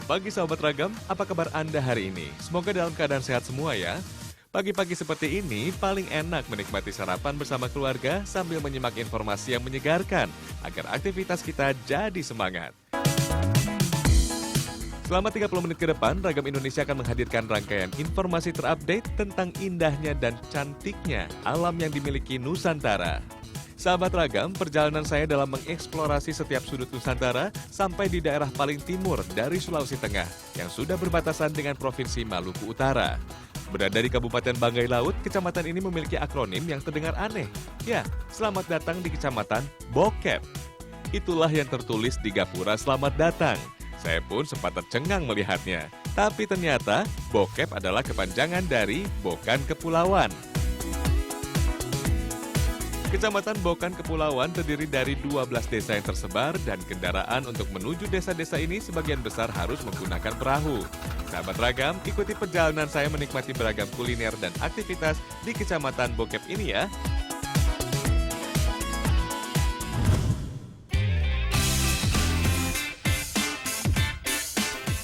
Selamat pagi sahabat Ragam, apa kabar Anda hari ini? Semoga dalam keadaan sehat semua ya. Pagi-pagi seperti ini paling enak menikmati sarapan bersama keluarga sambil menyimak informasi yang menyegarkan agar aktivitas kita jadi semangat. Selama 30 menit ke depan, Ragam Indonesia akan menghadirkan rangkaian informasi terupdate tentang indahnya dan cantiknya alam yang dimiliki Nusantara. Sahabat Ragam, perjalanan saya dalam mengeksplorasi setiap sudut Nusantara sampai di daerah paling timur dari Sulawesi Tengah yang sudah berbatasan dengan Provinsi Maluku Utara. Berada di Kabupaten Banggai Laut, kecamatan ini memiliki akronim yang terdengar aneh. Ya, selamat datang di Kecamatan Bokep. Itulah yang tertulis di gapura selamat datang. Saya pun sempat tercengang melihatnya. Tapi ternyata, Bokep adalah kepanjangan dari Bokan Kepulauan. Kecamatan Bokan Kepulauan terdiri dari 12 desa yang tersebar dan kendaraan untuk menuju desa-desa ini sebagian besar harus menggunakan perahu. Sahabat Ragam, ikuti perjalanan saya menikmati beragam kuliner dan aktivitas di Kecamatan Bokep ini ya.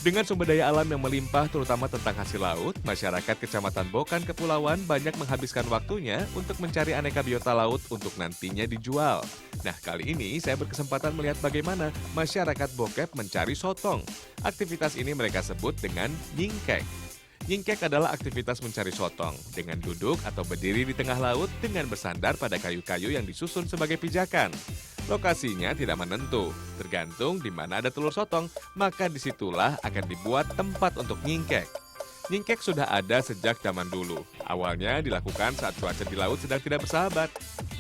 Dengan sumber daya alam yang melimpah terutama tentang hasil laut, masyarakat Kecamatan Bokan Kepulauan banyak menghabiskan waktunya untuk mencari aneka biota laut untuk nantinya dijual. Nah, kali ini saya berkesempatan melihat bagaimana masyarakat Bokep mencari sotong. Aktivitas ini mereka sebut dengan nyingkek. Nyingkek adalah aktivitas mencari sotong dengan duduk atau berdiri di tengah laut dengan bersandar pada kayu-kayu yang disusun sebagai pijakan. Lokasinya tidak menentu, tergantung di mana ada telur sotong, maka disitulah akan dibuat tempat untuk nyingkek. Nyingkek sudah ada sejak zaman dulu. Awalnya dilakukan saat cuaca di laut sedang tidak bersahabat.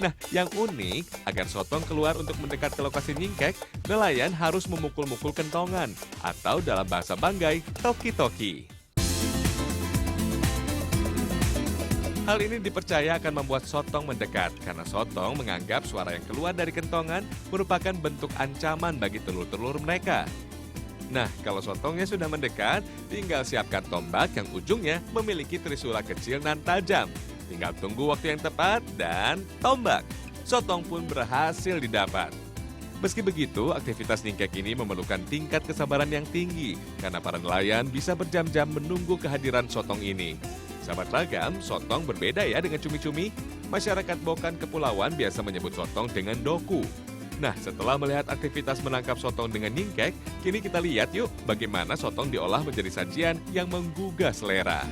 Nah, yang unik, agar sotong keluar untuk mendekat ke lokasi nyingkek, nelayan harus memukul-mukul kentongan, atau dalam bahasa Banggai, toki-toki. Hal ini dipercaya akan membuat sotong mendekat, karena sotong menganggap suara yang keluar dari kentongan merupakan bentuk ancaman bagi telur-telur mereka. Nah, kalau sotongnya sudah mendekat, tinggal siapkan tombak yang ujungnya memiliki trisula kecil dan tajam. Tinggal tunggu waktu yang tepat dan tombak. Sotong pun berhasil didapat. Meski begitu, aktivitas nyingkek ini memerlukan tingkat kesabaran yang tinggi, karena para nelayan bisa berjam-jam menunggu kehadiran sotong ini. Sahabat Ragam, sotong berbeda ya dengan cumi-cumi. Masyarakat Bokan Kepulauan biasa menyebut sotong dengan doku. Nah, setelah melihat aktivitas menangkap sotong dengan nyingkek, kini kita lihat yuk bagaimana sotong diolah menjadi sajian yang menggugah selera.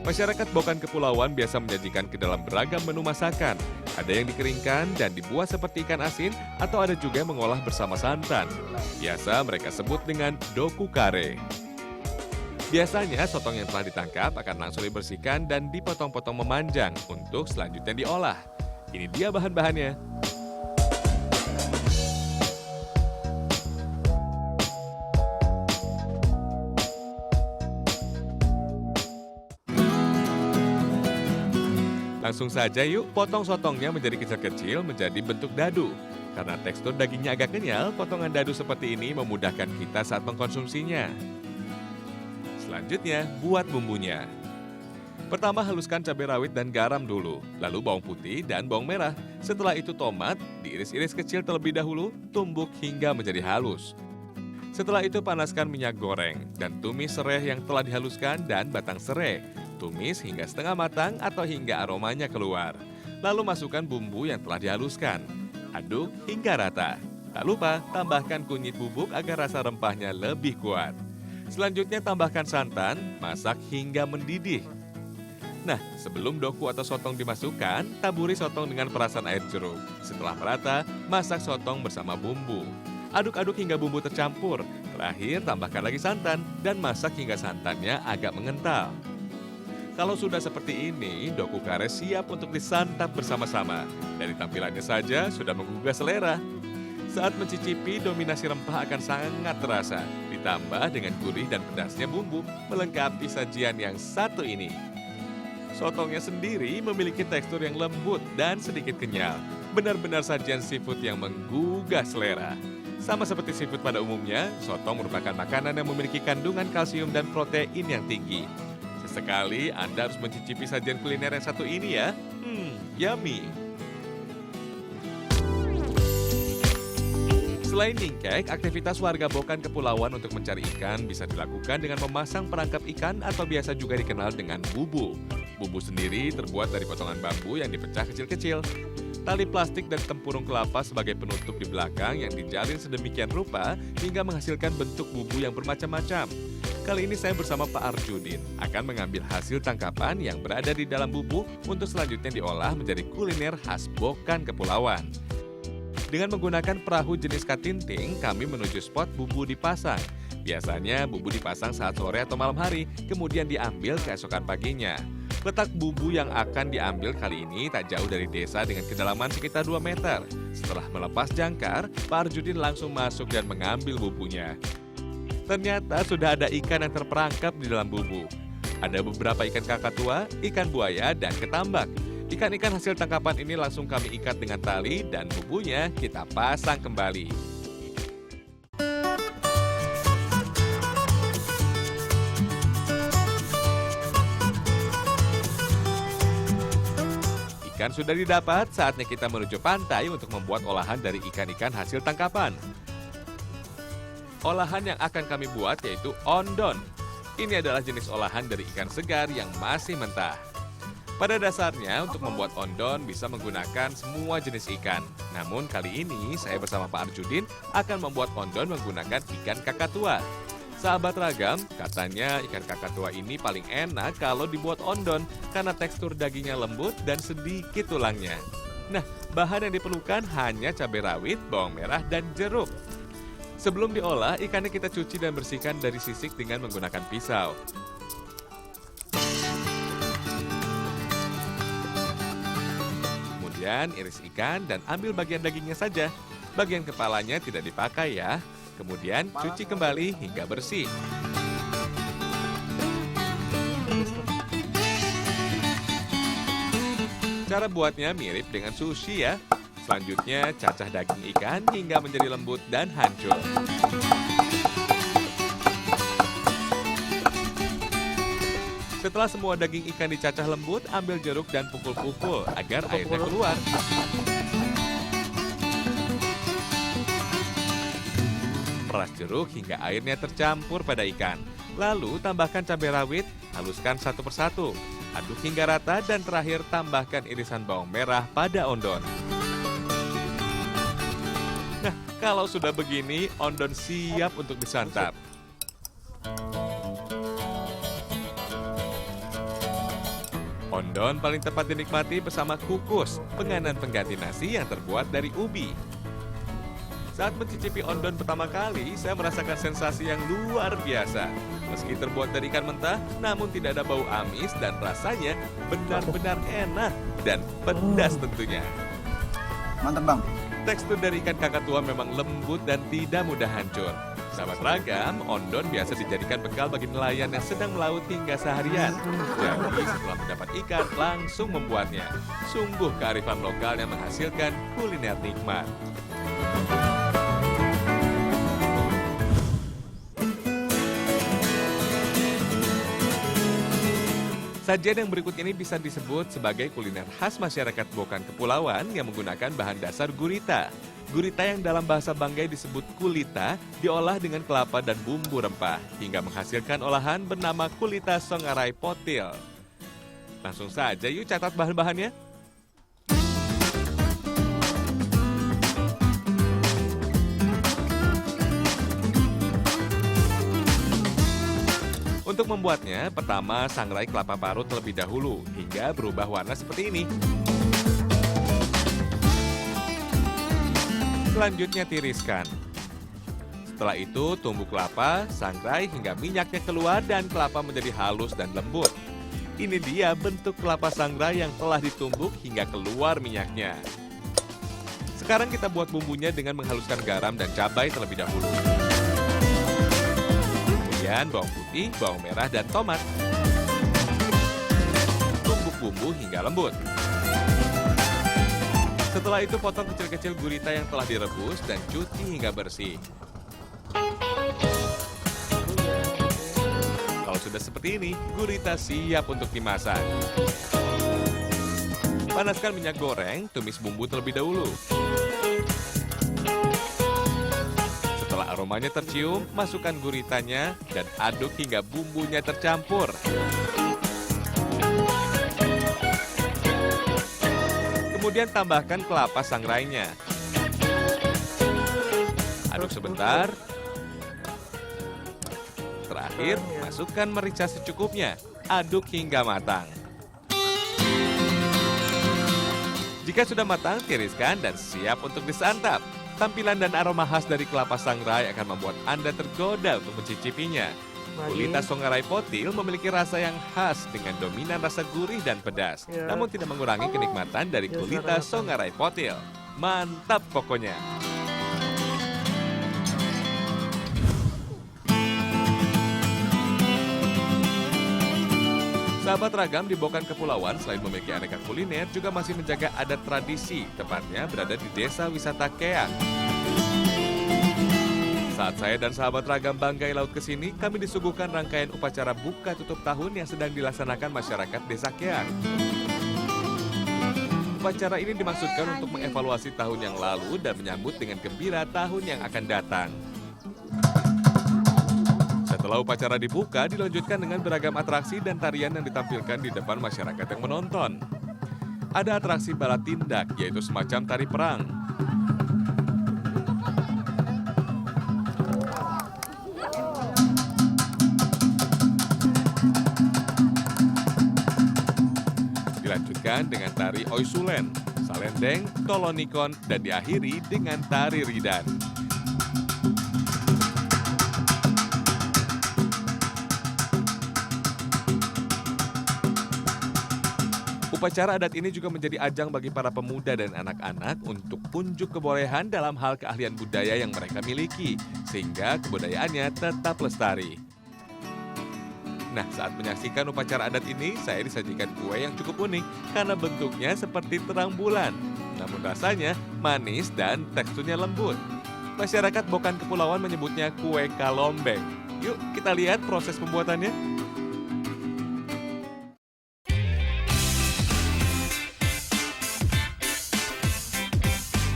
Masyarakat Bokan Kepulauan biasa menyajikan ke dalam beragam menu masakan. Ada yang dikeringkan dan dibuat seperti ikan asin, atau ada juga yang mengolah bersama santan. Biasa mereka sebut dengan doku kare. Biasanya sotong yang telah ditangkap akan langsung dibersihkan dan dipotong-potong memanjang untuk selanjutnya diolah. Ini dia bahan-bahannya. Langsung saja yuk potong sotongnya menjadi kecil-kecil menjadi bentuk dadu. Karena tekstur dagingnya agak kenyal, potongan dadu seperti ini memudahkan kita saat mengkonsumsinya. Selanjutnya, buat bumbunya. Pertama haluskan cabai rawit dan garam dulu, lalu bawang putih dan bawang merah. Setelah itu tomat, diiris-iris kecil terlebih dahulu, tumbuk hingga menjadi halus. Setelah itu panaskan minyak goreng dan tumis serai yang telah dihaluskan dan batang serai. Tumis hingga setengah matang atau hingga aromanya keluar. Lalu masukkan bumbu yang telah dihaluskan. Aduk hingga rata. Tak lupa tambahkan kunyit bubuk agar rasa rempahnya lebih kuat. Selanjutnya tambahkan santan, masak hingga mendidih. Nah, sebelum doku atau sotong dimasukkan, taburi sotong dengan perasan air jeruk. Setelah merata, masak sotong bersama bumbu. Aduk-aduk hingga bumbu tercampur. Terakhir, tambahkan lagi santan dan masak hingga santannya agak mengental. Kalau sudah seperti ini, doku kare siap untuk disantap bersama-sama. Dari tampilannya saja sudah menggugah selera. Saat mencicipi, dominasi rempah akan sangat terasa. Ditambah dengan gurih dan pedasnya bumbu, melengkapi sajian yang satu ini. Sotongnya sendiri memiliki tekstur yang lembut dan sedikit kenyal. Benar-benar sajian seafood yang menggugah selera. Sama seperti seafood pada umumnya, sotong merupakan makanan yang memiliki kandungan kalsium dan protein yang tinggi. Sesekali Anda harus mencicipi sajian kuliner yang satu ini ya. Yummy! Selain ningkek, aktivitas warga Bokan Kepulauan untuk mencari ikan bisa dilakukan dengan memasang perangkap ikan atau biasa juga dikenal dengan bubu. Bubu sendiri terbuat dari potongan bambu yang dipecah kecil-kecil. Tali plastik dan tempurung kelapa sebagai penutup di belakang yang dijalin sedemikian rupa hingga menghasilkan bentuk bubu yang bermacam-macam. Kali ini saya bersama Pak Arjudin akan mengambil hasil tangkapan yang berada di dalam bubu untuk selanjutnya diolah menjadi kuliner khas Bokan Kepulauan. Dengan menggunakan perahu jenis katinting, kami menuju spot bubu dipasang. Biasanya bubu dipasang saat sore atau malam hari, kemudian diambil keesokan paginya. Letak bubu yang akan diambil kali ini tak jauh dari desa dengan kedalaman sekitar 2 meter. Setelah melepas jangkar, Pak Arjudin langsung masuk dan mengambil bubunya. Ternyata sudah ada ikan yang terperangkap di dalam bubu. Ada beberapa ikan kakatua, ikan buaya, dan ketambak. Ikan-ikan hasil tangkapan ini langsung kami ikat dengan tali dan bubunya kita pasang kembali. Ikan sudah didapat, saatnya kita menuju pantai untuk membuat olahan dari ikan-ikan hasil tangkapan. Olahan yang akan kami buat yaitu ondon. Ini adalah jenis olahan dari ikan segar yang masih mentah. Pada dasarnya, untuk membuat ondon bisa menggunakan semua jenis ikan. Namun kali ini saya bersama Pak Arjudin akan membuat ondon menggunakan ikan kakatua. Sahabat ragam, katanya ikan kakatua ini paling enak kalau dibuat ondon karena tekstur dagingnya lembut dan sedikit tulangnya. Nah, bahan yang diperlukan hanya cabai rawit, bawang merah, dan jeruk. Sebelum diolah, ikannya kita cuci dan bersihkan dari sisik dengan menggunakan pisau. Kemudian iris ikan dan ambil bagian dagingnya saja. Bagian kepalanya tidak dipakai ya. Kemudian cuci kembali hingga bersih. Cara buatnya mirip dengan sushi ya. Selanjutnya cacah daging ikan hingga menjadi lembut dan hancur. Setelah semua daging ikan dicacah lembut, ambil jeruk dan pukul-pukul agar airnya keluar. Peras jeruk hingga airnya tercampur pada ikan. Lalu tambahkan cabai rawit, haluskan satu persatu. Aduk hingga rata dan terakhir tambahkan irisan bawang merah pada ondon. Nah, kalau sudah begini, ondon siap untuk disantap. Ondon paling tepat dinikmati bersama kukus, penganan pengganti nasi yang terbuat dari ubi. Saat mencicipi ondon pertama kali, saya merasakan sensasi yang luar biasa. Meski terbuat dari ikan mentah, namun tidak ada bau amis dan rasanya benar-benar enak dan pedas tentunya. Mantap bang. Tekstur dari ikan kakatua memang lembut dan tidak mudah hancur. Sahabat ragam, ondon biasa dijadikan bekal bagi nelayan yang sedang melaut hingga seharian. Jadi setelah mendapat ikan, langsung membuatnya. Sungguh kearifan lokal yang menghasilkan kuliner nikmat. Sajian yang berikut ini bisa disebut sebagai kuliner khas masyarakat Bokan Kepulauan yang menggunakan bahan dasar gurita. Gurita yang dalam bahasa Banggai disebut kulita diolah dengan kelapa dan bumbu rempah hingga menghasilkan olahan bernama kulita songarai potil. Langsung saja yuk catat bahan-bahannya. Untuk membuatnya, pertama sangrai kelapa parut terlebih dahulu hingga berubah warna seperti ini. Selanjutnya tiriskan. Setelah itu tumbuk kelapa, sangrai hingga minyaknya keluar dan kelapa menjadi halus dan lembut. Ini dia bentuk kelapa sangrai yang telah ditumbuk hingga keluar minyaknya. Sekarang kita buat bumbunya dengan menghaluskan garam dan cabai terlebih dahulu. Kemudian bawang putih, bawang merah, dan tomat. Tumbuk bumbu hingga lembut. Setelah itu potong kecil-kecil gurita yang telah direbus dan cuci hingga bersih. Kalau sudah seperti ini, gurita siap untuk dimasak. Panaskan minyak goreng, tumis bumbu terlebih dahulu. Setelah aromanya tercium, masukkan guritanya dan aduk hingga bumbunya tercampur. Kemudian tambahkan kelapa sangrainya. Aduk sebentar. Terakhir, masukkan merica secukupnya. Aduk hingga matang. Jika sudah matang, tiriskan dan siap untuk disantap. Tampilan dan aroma khas dari kelapa sangrai akan membuat Anda tergoda untuk mencicipinya. Gulita Songarai Potil memiliki rasa yang khas dengan dominan rasa gurih dan pedas, namun tidak mengurangi kenikmatan dari gulita Songarai Potil. Mantap pokoknya! Sahabat Ragam di Bokan Kepulauan selain memiliki aneka kuliner juga masih menjaga adat tradisi, tepatnya berada di Desa Wisata Keak. Saat saya dan sahabat Ragam banggai laut ke sini, kami disuguhkan rangkaian upacara buka tutup tahun yang sedang dilaksanakan masyarakat Desa Keak. Upacara ini dimaksudkan untuk mengevaluasi tahun yang lalu dan menyambut dengan gembira tahun yang akan datang. Setelah upacara dibuka, dilanjutkan dengan beragam atraksi dan tarian yang ditampilkan di depan masyarakat yang menonton. Ada atraksi bala tindak, yaitu semacam tari perang. Dilanjutkan dengan tari oisulen, salendeng, tolonikon, dan diakhiri dengan tari ridan. Upacara adat ini juga menjadi ajang bagi para pemuda dan anak-anak untuk unjuk kebolehan dalam hal keahlian budaya yang mereka miliki, sehingga kebudayaannya tetap lestari. Nah, saat menyaksikan upacara adat ini, saya disajikan kue yang cukup unik karena bentuknya seperti terang bulan. Namun rasanya manis dan teksturnya lembut. Masyarakat Bokan Kepulauan menyebutnya kue kalombeng. Yuk kita lihat proses pembuatannya.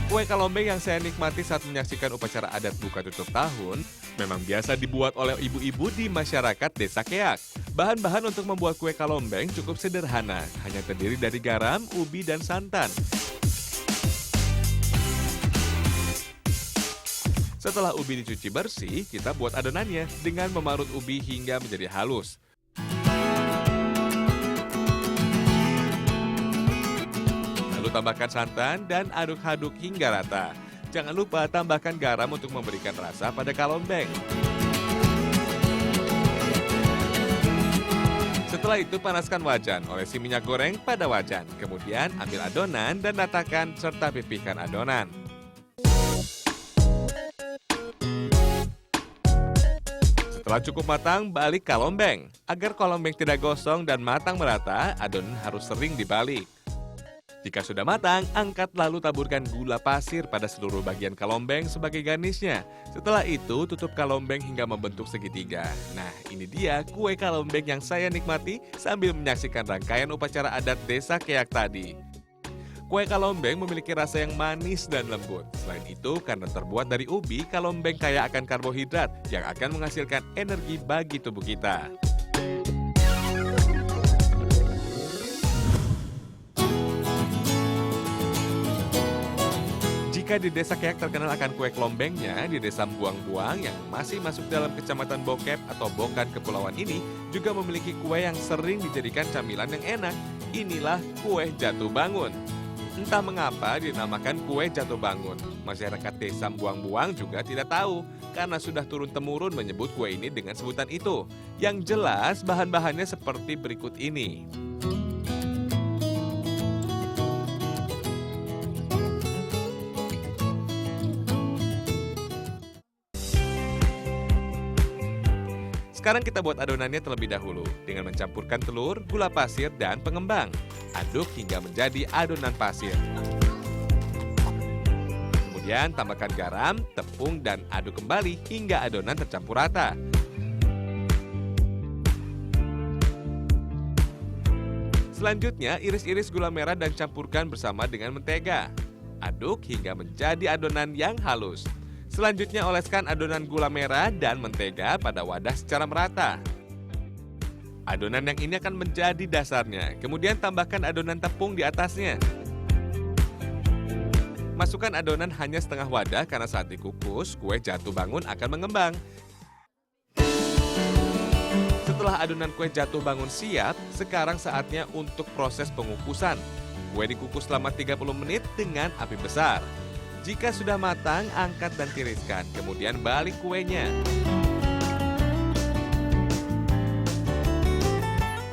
Kue kalombeng yang saya nikmati saat menyaksikan upacara adat buka tutup tahun memang biasa dibuat oleh ibu-ibu di masyarakat Desa Keak. Bahan-bahan untuk membuat kue kalombeng cukup sederhana, hanya terdiri dari garam, ubi, dan santan. Setelah ubi dicuci bersih, kita buat adonannya dengan memarut ubi hingga menjadi halus. Tambahkan santan dan aduk-aduk hingga rata. Jangan lupa tambahkan garam untuk memberikan rasa pada kalombeng. Setelah itu panaskan wajan, olesi minyak goreng pada wajan. Kemudian ambil adonan dan ratakan serta pipihkan adonan. Setelah cukup matang, balik kalombeng. Agar kalombeng tidak gosong dan matang merata, adonan harus sering dibalik. Jika sudah matang, angkat lalu taburkan gula pasir pada seluruh bagian kalombeng sebagai garnisnya. Setelah itu, tutup kalombeng hingga membentuk segitiga. Nah, ini dia kue kalombeng yang saya nikmati sambil menyaksikan rangkaian upacara adat Desa Keak tadi. Kue kalombeng memiliki rasa yang manis dan lembut. Selain itu, karena terbuat dari ubi, kalombeng kaya akan karbohidrat yang akan menghasilkan energi bagi tubuh kita. Jika di Desa Keak terkenal akan kue kelombengnya, di Desa Buang-Buang yang masih masuk dalam Kecamatan Bokep atau Bokan Kepulauan ini juga memiliki kue yang sering dijadikan camilan yang enak. Inilah kue jatuh bangun. Entah mengapa dinamakan kue jatuh bangun. Masyarakat Desa Buang-Buang juga tidak tahu karena sudah turun-temurun menyebut kue ini dengan sebutan itu. Yang jelas bahan-bahannya seperti berikut ini. Sekarang kita buat adonannya terlebih dahulu dengan mencampurkan telur, gula pasir, dan pengembang. Aduk hingga menjadi adonan pasir. Kemudian tambahkan garam, tepung, dan aduk kembali hingga adonan tercampur rata. Selanjutnya, iris-iris gula merah dan campurkan bersama dengan mentega. Aduk hingga menjadi adonan yang halus. Selanjutnya, oleskan adonan gula merah dan mentega pada wadah secara merata. Adonan yang ini akan menjadi dasarnya. Kemudian tambahkan adonan tepung di atasnya. Masukkan adonan hanya setengah wadah karena saat dikukus, kue jatuh bangun akan mengembang. Setelah adonan kue jatuh bangun siap, sekarang saatnya untuk proses pengukusan. Kue dikukus selama 30 menit dengan api besar. Jika sudah matang, angkat dan tiriskan, kemudian balik kuenya.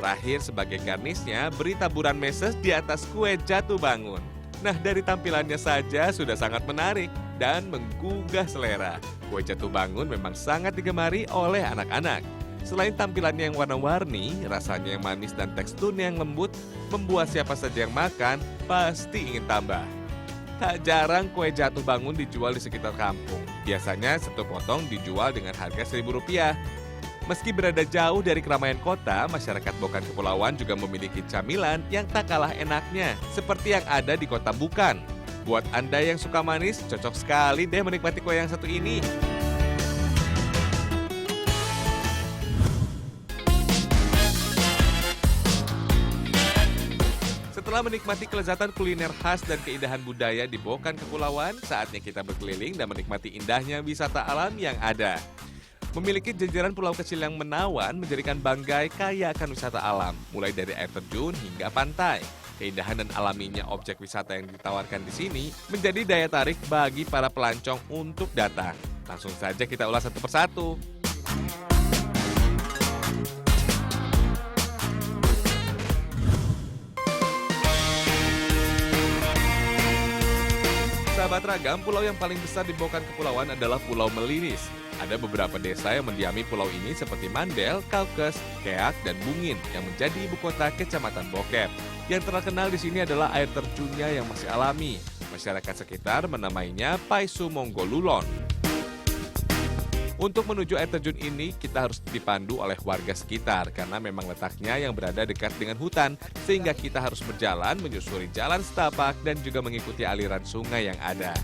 Terakhir sebagai garnisnya, beri taburan meses di atas kue jatuh bangun. Nah, dari tampilannya saja sudah sangat menarik dan menggugah selera. Kue jatuh bangun memang sangat digemari oleh anak-anak. Selain tampilannya yang warna-warni, rasanya yang manis dan teksturnya yang lembut, membuat siapa saja yang makan pasti ingin tambah. Tak jarang kue jatuh bangun dijual di sekitar kampung. Biasanya satu potong dijual dengan harga Rp1.000. Meski berada jauh dari keramaian kota, masyarakat Bokan Kepulauan juga memiliki camilan yang tak kalah enaknya, seperti yang ada di kota Bukan. Buat Anda yang suka manis, cocok sekali deh menikmati kue yang satu ini. Setelah menikmati kelezatan kuliner khas dan keindahan budaya di Bokan Kepulauan, saatnya kita berkeliling dan menikmati indahnya wisata alam yang ada. Memiliki jajaran pulau kecil yang menawan menjadikan Banggai kaya akan wisata alam, mulai dari air terjun hingga pantai. Keindahan dan alaminya objek wisata yang ditawarkan di sini menjadi daya tarik bagi para pelancong untuk datang. Langsung saja kita ulas satu persatu. Sahabat Ragam, pulau yang paling besar di Bokan Kepulauan adalah Pulau Melinis. Ada beberapa desa yang mendiami pulau ini seperti Mandel, Kaukes, Keak, dan Bungin yang menjadi ibu kota Kecamatan Bokep. Yang terkenal di sini adalah air terjunnya yang masih alami. Masyarakat sekitar menamainya Paisu Monggolulon. Untuk menuju air terjun ini, kita harus dipandu oleh warga sekitar karena memang letaknya yang berada dekat dengan hutan, sehingga kita harus berjalan menyusuri jalan setapak dan juga mengikuti aliran sungai yang ada.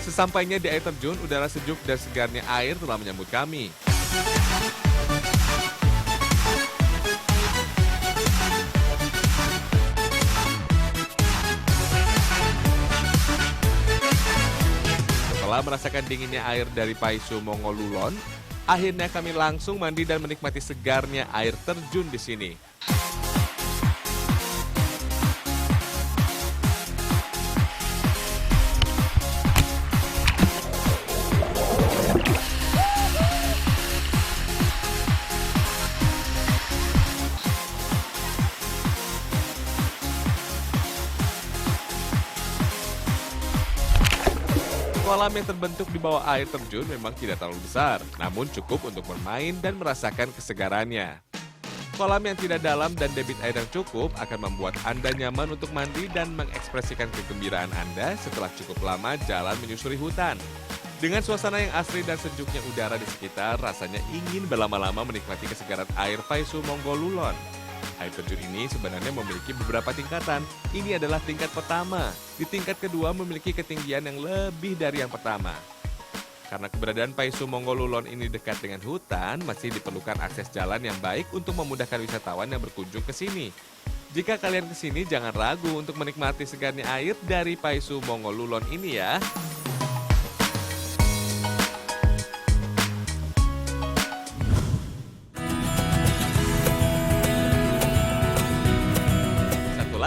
Sesampainya di air terjun, udara sejuk dan segarnya air telah menyambut kami. Setelah merasakan dinginnya air dari Paisu Monggolulon, akhirnya kami langsung mandi dan menikmati segarnya air terjun di sini. Kolam yang terbentuk di bawah air terjun memang tidak terlalu besar, namun cukup untuk bermain dan merasakan kesegarannya. Kolam yang tidak dalam dan debit air yang cukup akan membuat Anda nyaman untuk mandi dan mengekspresikan kegembiraan Anda setelah cukup lama jalan menyusuri hutan. Dengan suasana yang asri dan sejuknya udara di sekitar, rasanya ingin berlama-lama menikmati kesegaran air Paisu Monggolulon. Air terjun ini sebenarnya memiliki beberapa tingkatan. Ini adalah tingkat pertama. Di tingkat kedua memiliki ketinggian yang lebih dari yang pertama. Karena keberadaan Paisu Monggolulon ini dekat dengan hutan, masih diperlukan akses jalan yang baik untuk memudahkan wisatawan yang berkunjung ke sini. Jika kalian ke sini, jangan ragu untuk menikmati segarnya air dari Paisu Monggolulon ini ya.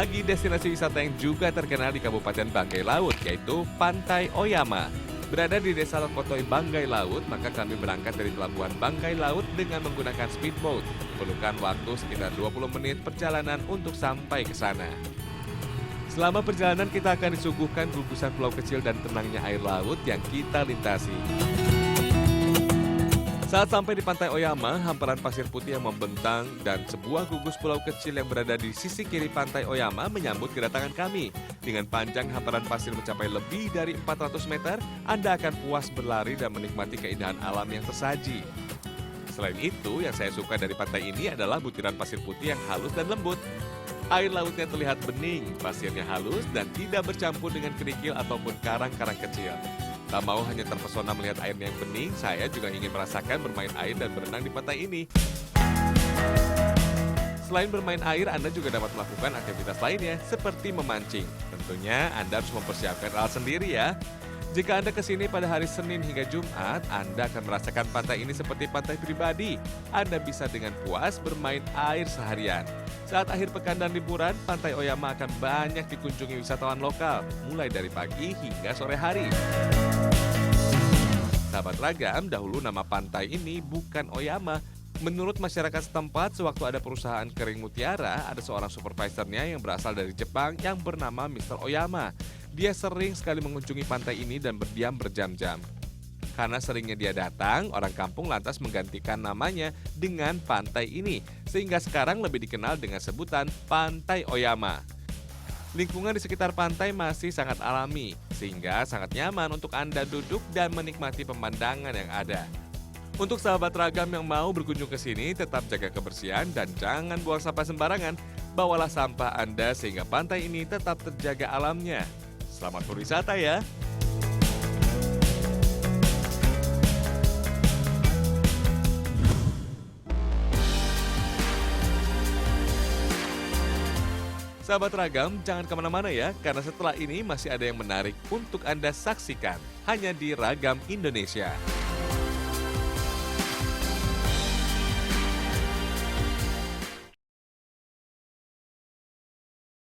Lagi destinasi wisata yang juga terkenal di Kabupaten Banggai Laut, yaitu Pantai Oyama. Berada di Desa Lokotoi Banggai Laut, maka kami berangkat dari Pelabuhan Banggai Laut dengan menggunakan speedboat. Perlukan waktu sekitar 20 menit perjalanan untuk sampai ke sana. Selama perjalanan kita akan disuguhkan gugusan pulau kecil dan tenangnya air laut yang kita lintasi. Saat sampai di Pantai Oyama, hamparan pasir putih yang membentang dan sebuah gugus pulau kecil yang berada di sisi kiri Pantai Oyama menyambut kedatangan kami. Dengan panjang hamparan pasir mencapai lebih dari 400 meter, Anda akan puas berlari dan menikmati keindahan alam yang tersaji. Selain itu, yang saya suka dari pantai ini adalah butiran pasir putih yang halus dan lembut. Air lautnya terlihat bening, pasirnya halus dan tidak bercampur dengan kerikil ataupun karang-karang kecil. Tak mau hanya terpesona melihat airnya yang bening, saya juga ingin merasakan bermain air dan berenang di pantai ini. Selain bermain air, Anda juga dapat melakukan aktivitas lainnya, seperti memancing. Tentunya Anda harus mempersiapkan alat sendiri ya. Jika Anda kesini pada hari Senin hingga Jumat, Anda akan merasakan pantai ini seperti pantai pribadi. Anda bisa dengan puas bermain air seharian. Saat akhir pekan dan liburan, Pantai Oyama akan banyak dikunjungi wisatawan lokal, mulai dari pagi hingga sore hari. Sahabat Ragam, dahulu nama pantai ini bukan Oyama. Menurut masyarakat setempat, sewaktu ada perusahaan kering mutiara, ada seorang supervisornya yang berasal dari Jepang yang bernama Mr. Oyama. Dia sering sekali mengunjungi pantai ini dan berdiam berjam-jam. Karena seringnya dia datang, orang kampung lantas menggantikan namanya dengan pantai ini, sehingga sekarang lebih dikenal dengan sebutan Pantai Oyama. Lingkungan di sekitar pantai masih sangat alami, sehingga sangat nyaman untuk Anda duduk dan menikmati pemandangan yang ada. Untuk sahabat Ragam yang mau berkunjung ke sini, tetap jaga kebersihan dan jangan buang sampah sembarangan. Bawalah sampah Anda sehingga pantai ini tetap terjaga alamnya. Selamat berwisata ya! Sahabat Ragam, jangan kemana-mana ya, karena setelah ini masih ada yang menarik untuk Anda saksikan. Hanya di Ragam Indonesia.